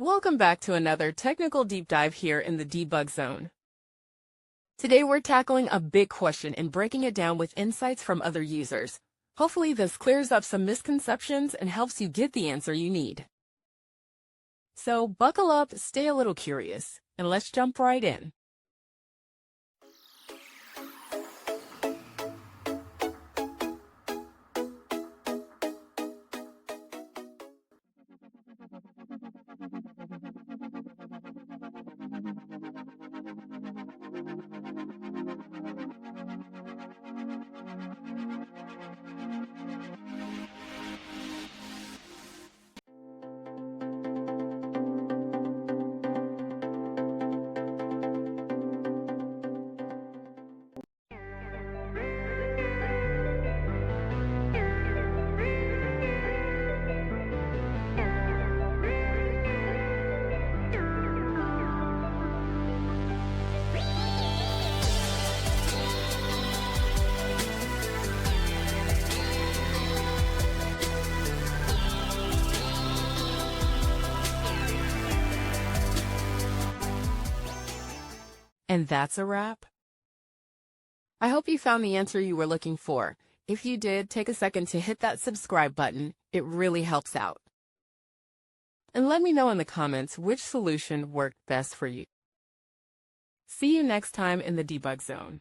Welcome back to another technical deep dive here in the debug zone. Today we're tackling a big question and breaking it down with insights from other users. Hopefully this clears up some misconceptions and helps you get the answer you need. So buckle up, stay a little curious, and let's jump right in. And that's a wrap. I hope you found the answer you were looking for. If you did, take a second to hit that subscribe button. It really helps out. And let me know in the comments which solution worked best for you. See you next time in the debug zone.